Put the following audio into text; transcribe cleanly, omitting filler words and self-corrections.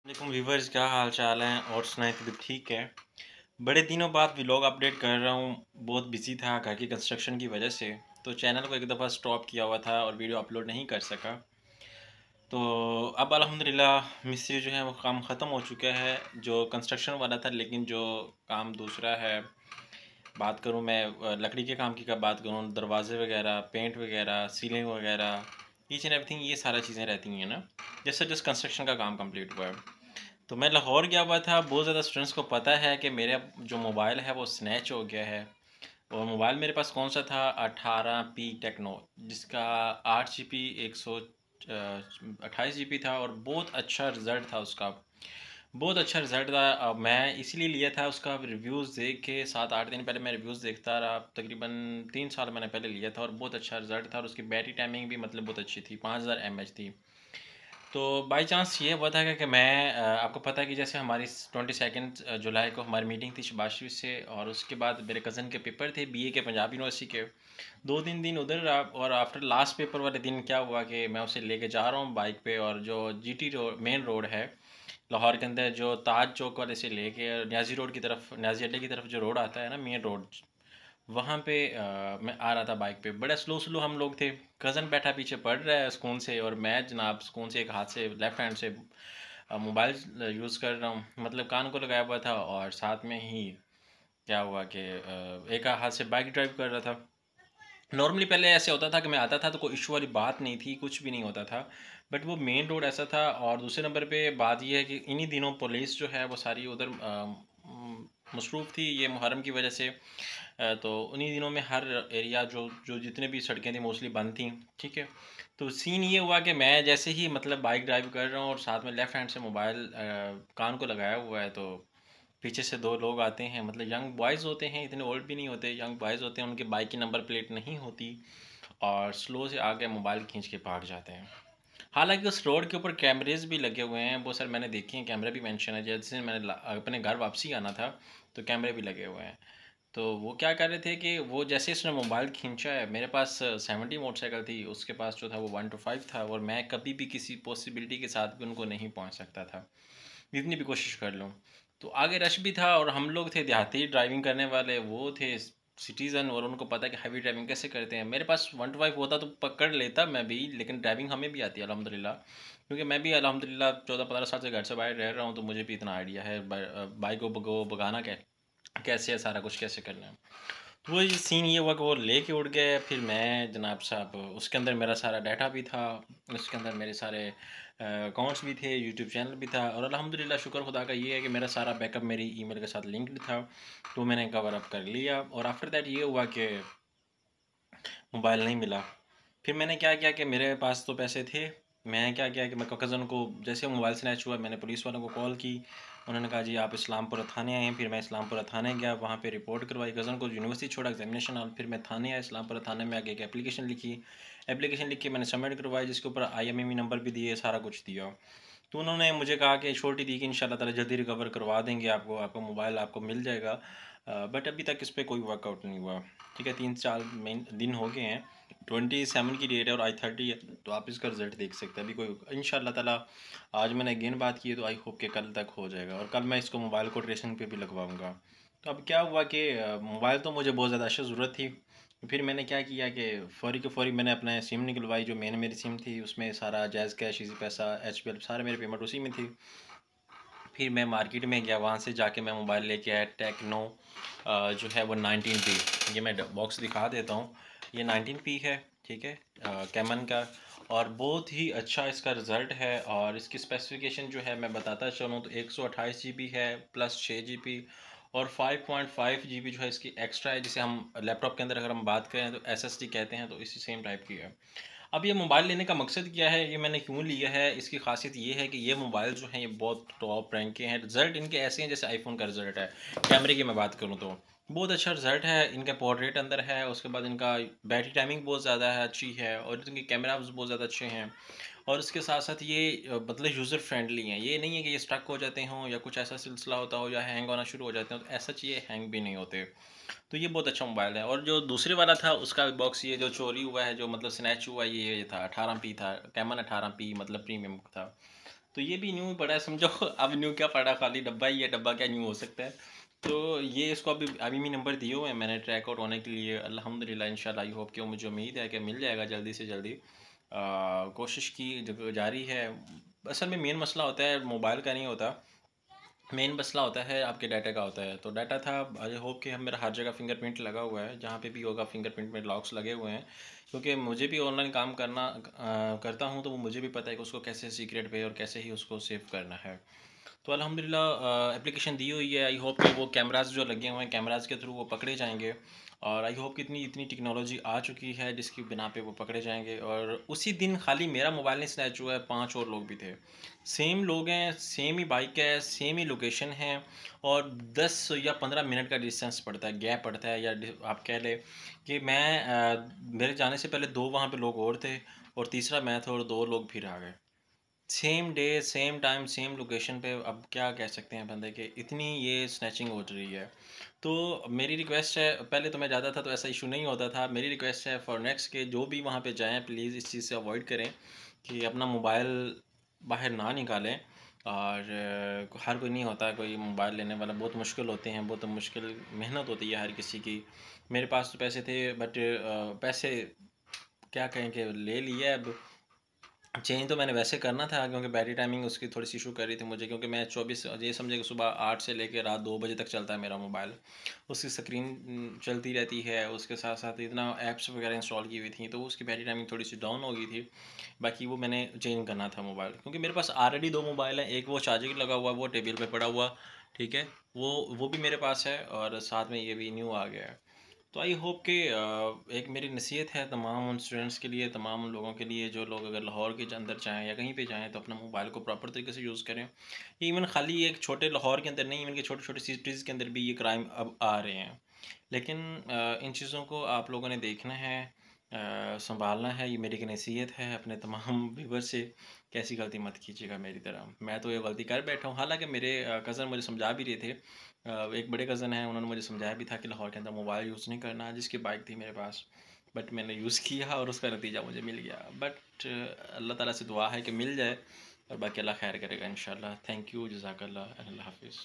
वालेकुम व्यूवर्स, क्या हाल चाल है और सुनाए तबीयत ठीक है। बड़े दिनों बाद व्लॉग अपडेट कर रहा हूँ। बहुत बिजी था घर की कंस्ट्रक्शन की वजह से, तो चैनल को एक दफ़ा स्टॉप किया हुआ था और वीडियो अपलोड नहीं कर सका। तो अब अल्हम्दुलिल्लाह मिस्त्री जो है वो काम ख़त्म हो चुका है, जो कंस्ट्रक्शन वाला था। लेकिन जो काम दूसरा है, बात करूँ मैं लकड़ी के काम की कब बात करूँ, दरवाजे वगैरह, पेंट वगैरह, सीलिंग वगैरह, ईच एंड एवरीथिंग, ये सारा चीज़ें रहती हैं ना। जैसे जिस कंस्ट्रक्शन का काम कंप्लीट हुआ है, तो मैं लाहौर गया हुआ था। बहुत ज़्यादा स्टूडेंट्स को पता है कि मेरा जो मोबाइल है वो स्नैच हो गया है। और मोबाइल मेरे पास कौन सा था, 18P टेक्नो, जिसका 8 GB 128 GB था और बहुत अच्छा रिज़ल्ट था उसका। बहुत अच्छा रिज़ल्ट था। मैं इसीलिए लिया था उसका रिव्यूज़ देख के। 7-8 दिन पहले मैं रिव्यूज़ देखता रहा, तकरीबन 3 साल मैंने पहले लिया था और बहुत अच्छा रिज़ल्ट था। और उसकी बैटरी टाइमिंग भी मतलब बहुत अच्छी थी, 5000 mAh थी। तो बाई चांस ये हुआ था कि मैं आपको पता है कि जैसे हमारी 22 जुलाई को हमारी मीटिंग थी शबाशी से, और उसके बाद मेरे कज़न के पेपर थे बीए के पंजाब यूनिवर्सिटी के। 2-3 दिन उधर रहा और आफ्टर लास्ट पेपर वाले दिन क्या हुआ कि मैं उसे लेके जा रहा हूँ बाइक पे, और जो जीटी रोड, मेन रोड है लाहौर के अंदर, जो ताज चौक वाले से लेके न्याजी रोड की तरफ, न्याजी अड्डे की तरफ जो रोड आता है ना, मेन रोड, वहाँ पे मैं आ रहा था बाइक पे। बड़ा स्लो स्लो हम लोग थे। कज़न बैठा पीछे पढ़ रहा है सुकून से, और मैं जनाब सुकून से एक हाथ से, लेफ़्ट हैंड से मोबाइल यूज़ कर रहा हूँ, मतलब कान को लगाया हुआ था। और साथ में ही क्या हुआ कि एक हाथ से बाइक ड्राइव कर रहा था। नॉर्मली पहले ऐसे होता था कि मैं आता था तो कोई इशू वाली बात नहीं थी, कुछ भी नहीं होता था। बट वो मेन रोड ऐसा था। और दूसरे नंबर पे बात ये है कि इन्हीं दिनों पुलिस जो है वो सारी उधर मसरूफ़ थी, ये मुहर्रम की वजह से। तो उन्हीं दिनों में हर एरिया जो जो जितने भी सड़कें थी मोस्टली बंद थी। ठीक है। तो सीन ये हुआ कि मैं जैसे ही मतलब बाइक ड्राइव कर रहा हूँ और साथ में लेफ़्ट हैंड से मोबाइल कान को लगाया हुआ है, तो पीछे से दो लोग आते हैं। मतलब यंग बॉयज़ होते हैं, इतने ओल्ड भी नहीं होते, यंग बॉयज़ होते हैं। उनकी बाइक की नंबर प्लेट नहीं होती और स्लो से आके मोबाइल खींच के भाग जाते हैं। हालांकि उस रोड के ऊपर कैमरेज भी लगे हुए हैं, वो सर मैंने देखे हैं, कैमरे भी मेंशन है। जैसे मैंने अपने घर वापसी आना था तो कैमरे भी लगे हुए हैं। तो वो क्या कर रहे थे कि वो जैसे इसने मोबाइल खींचा है, मेरे पास 70 मोटरसाइकिल थी, उसके पास जो था वो 1 to 5 था, और मैं कभी भी किसी पॉसिबिलिटी के साथ भी उनको नहीं पहुंच सकता था, जितनी भी कोशिश कर लूँ। तो आगे रश भी था और हम लोग थे देहाती ड्राइविंग करने वाले, वो थे सिटीज़न, और उनको पता है कि हैवी ड्राइविंग कैसे करते हैं। मेरे पास 1 to 5 होता तो पकड़ लेता मैं भी, लेकिन ड्राइविंग हमें भी आती है अल्हम्दुलिल्लाह। क्योंकि मैं भी अल्हम्दुलिल्लाह 14-15 साल से घर से बाहर रह रहा हूँ, तो मुझे भी इतना आइडिया है बाइक को भगाना कैसे है, सारा कुछ कैसे करना है। तो वो ये सीन ये हुआ कि वो लेके उड़ गए। फिर मैं जनाब साहब, उसके अंदर मेरा सारा डाटा भी था, उसके अंदर मेरे सारे अकाउंट्स भी थे, यूट्यूब चैनल भी था। और अल्हम्दुलिल्लाह शुक्र खुदा का ये है कि मेरा सारा बैकअप मेरी ईमेल के साथ लिंक्ड था, तो मैंने कवर अप कर लिया। और आफ्टर दैट ये हुआ कि मोबाइल नहीं मिला। फिर मैंने क्या किया कि मेरे पास तो पैसे थे। मैं क्या किया कि मैं कज़न को, जैसे मोबाइल स्नैच हुआ, मैंने पुलिस वालों को कॉल की। उन्होंने कहा जी आप इस्लामपुरा थाने आए हैं। फिर मैं इस्लामपुरा थाने गया, वहाँ पे रिपोर्ट करवाई, कज़न को यूनिवर्सिटी छोड़ा एग्जामिनेशन हॉल। फिर मैं थाने आया, इस्लामपुरा थाने में आके एक एप्लीकेशन लिखी। एप्लीकेशन लिख के मैंने सबमिट करवाई, जिसके ऊपर IMEI नंबर भी दिए, सारा कुछ दिया। तो उन्होंने मुझे कहा कि श्योरिटी दी कि इंशाल्लाह ताला जल्दी रिकवर करवा देंगे आपको, आपका मोबाइल आपको मिल जाएगा। बट अभी तक इस पर कोई वर्कआउट नहीं हुआ। ठीक है, 3-4 दिन हो गए हैं। 27 की डेट है और I30 है, तो आप इसका रिज़ल्ट देख सकते हैं। अभी कोई इंशाल्लाह ताला, आज मैंने अगेन बात की है, तो आई होप कि कल तक हो जाएगा, और कल मैं इसको मोबाइल को ट्रेसिंग पे भी लगवाऊंगा। तो अब क्या हुआ कि मोबाइल तो मुझे बहुत ज़्यादा अच्छा ज़रूरत थी। फिर मैंने क्या किया कि फ़ौरी के फ़ौरी मैंने अपना सिम निकलवाई, जो मेरी सिम थी, उसमें सारा जायज़ कैश, इजी पैसा, HPL, सारे मेरे पेमेंट उसी में थी। फिर मैं मार्केट में गया, वहाँ से जाके मैं मोबाइल लेके आया टेक्नो, जो है वो 19P। ये मैं बॉक्स दिखा देता हूँ। ये 19P है, ठीक है, कैमन का। और बहुत ही अच्छा इसका रिज़ल्ट है। और इसकी स्पेसिफिकेशन जो है मैं बताता चलूँ तो 128 GB है, प्लस 6 GB, और 5.5 GB जो है इसकी एक्स्ट्रा है, जिसे हम लैपटॉप के अंदर अगर हम बात करें तो SSD कहते हैं, तो इसी सेम टाइप की है। अब ये मोबाइल लेने का मकसद क्या है, ये मैंने क्यों लिया है, इसकी खासियत ये है कि ये मोबाइल जो हैं ये बहुत टॉप रैंक के हैं। रिज़ल्ट इनके ऐसे हैं जैसे आईफोन का रिज़ल्ट है। कैमरे की मैं बात करूँ तो बहुत अच्छा रिज़ल्ट है, इनका पोर्ट्रेट अंदर है। उसके बाद इनका बैटरी टाइमिंग बहुत ज़्यादा है, अच्छी है, और इनके कैमराज बहुत ज़्यादा अच्छे हैं। और इसके साथ साथ ये मतलब यूज़र फ्रेंडली हैं। ये नहीं है कि ये स्टक हो जाते हों या कुछ ऐसा सिलसिला होता हो या हैंग होना शुरू हो जाते हैं, तो ऐसा ये हैंग भी नहीं होते। तो ये बहुत अच्छा मोबाइल है। और जो दूसरे वाला था उसका बॉक्स, ये जो चोरी हुआ है, जो मतलब स्नैच हुआ, ये था 18P था, कैमन 18P मतलब प्रीमियम था। तो ये भी न्यू ही पड़ा है समझो। अब न्यू क्या पड़ा, खाली डब्बा ही है, डब्बा क्या न्यू हो सकता है। तो ये इसको अभी अभी भी नंबर दिए हुए हैं मैंने ट्रैक आउट होने के लिए, अल्हम्दुलिल्लाह इंशाल्लाह आई होप कि मुझे उम्मीद है कि मिल जाएगा जल्दी से जल्दी। कोशिश की जारी है। असल में मेन मसला होता है मोबाइल का नहीं होता, मेन मसला होता है आपके डाटा का होता है। तो डाटा था, आई होप कि हम मेरा हर जगह फिंगरप्रिंट लगा हुआ है, जहाँ पे भी होगा फिंगरप्रिंट में लॉक्स लगे हुए हैं। क्योंकि मुझे भी ऑनलाइन काम करता हूँ, तो वो मुझे भी पता है कि उसको कैसे सीक्रेट पे और कैसे ही उसको सेव करना है। तो अल्हम्दुलिल्लाह एप्लीकेशन दी हुई है, आई होप कि वो कैमरास जो लगे हुए हैं कैमरास के थ्रू वो पकड़े जाएंगे। और आई होप कि इतनी इतनी टेक्नोलॉजी आ चुकी है जिसकी बिना पे वो पकड़े जाएंगे। और उसी दिन खाली मेरा मोबाइल नहीं स्नैच हुआ है, 5 और लोग भी थे, सेम लोग हैं, सेम ही बाइक है, सेम ही लोकेशन है। और 10 या 15 मिनट का डिस्टेंस पड़ता है, गैप पड़ता है, या आप कह लें कि मेरे जाने से पहले 2 वहाँ पे लोग और थे, और तीसरा मैं था, और 2 लोग फिर आ गए same day same time same location पे। अब क्या कह सकते हैं बंदे के, इतनी ये स्नैचिंग हो रही है। तो मेरी रिक्वेस्ट है, पहले तो मैं जाता था तो ऐसा इशू नहीं होता था, मेरी रिक्वेस्ट है फॉर नेक्स्ट के जो भी वहाँ पे जाएं प्लीज़ इस चीज़ से अवॉइड करें कि अपना मोबाइल बाहर ना निकालें। और हर कोई नहीं होता, कोई मोबाइल लेने वाला बहुत मुश्किल होते हैं, बहुत मुश्किल मेहनत होती है हर किसी की। मेरे पास तो पैसे थे बट पैसे क्या कहें कि ले लिए। अब चेंज तो मैंने वैसे करना था क्योंकि बैटरी टाइमिंग उसकी थोड़ी सी इशू कर रही थी मुझे, क्योंकि मैं 24 ये समझे कि सुबह 8 से लेकर रात 2 बजे तक चलता है मेरा मोबाइल। उसकी स्क्रीन चलती रहती है, उसके साथ साथ इतना ऐप्स वगैरह इंस्टॉल की हुई थी, तो उसकी बैटरी टाइमिंग थोड़ी सी डाउन हो गई थी। बाकी वो मैंने चेंज करना था मोबाइल, क्योंकि मेरे पास ऑलरेडी 2 मोबाइल हैं, एक वो चार्जिंग लगा हुआ है, वो टेबल पे पड़ा हुआ, ठीक है, वो भी मेरे पास है, और साथ में ये भी न्यू आ गया है। तो आई होप कि एक मेरी नसीहत है तमाम उन स्टूडेंट्स के लिए, तमाम उन लोगों के लिए जो लोग अगर लाहौर के अंदर जाएँ या कहीं पे जाएँ तो अपना मोबाइल को प्रॉपर तरीके से यूज़ करें। इवन खाली एक छोटे लाहौर के अंदर नहीं, इवन के छोटे-छोटे सिटीज़ के अंदर भी ये क्राइम अब आ रहे हैं। लेकिन इन चीज़ों को आप लोगों ने देखना है, सँभालना है, ये मेरी एक नसीहत है अपने तमाम व्यूअर्स से कि ऐसी गलती मत कीजिएगा मेरी तरह। मैं तो ये गलती कर बैठा हूँ, हालाँकि मेरे कज़न मुझे समझा भी रहे थे। एक बड़े कज़न हैं, उन्होंने मुझे समझाया भी था कि लाहौर के अंदर मोबाइल यूज़ नहीं करना, जिसकी बाइक थी मेरे पास। बट मैंने यूज़ किया और उसका नतीजा मुझे मिल गया। बट अल्लाह ताला से दुआ है कि मिल जाए, और बाकी अल्लाह खैर करेगा इंशाल्लाह। थैंक यू, जज़ाकल्लाह, अल्लाह हाफ़िज़।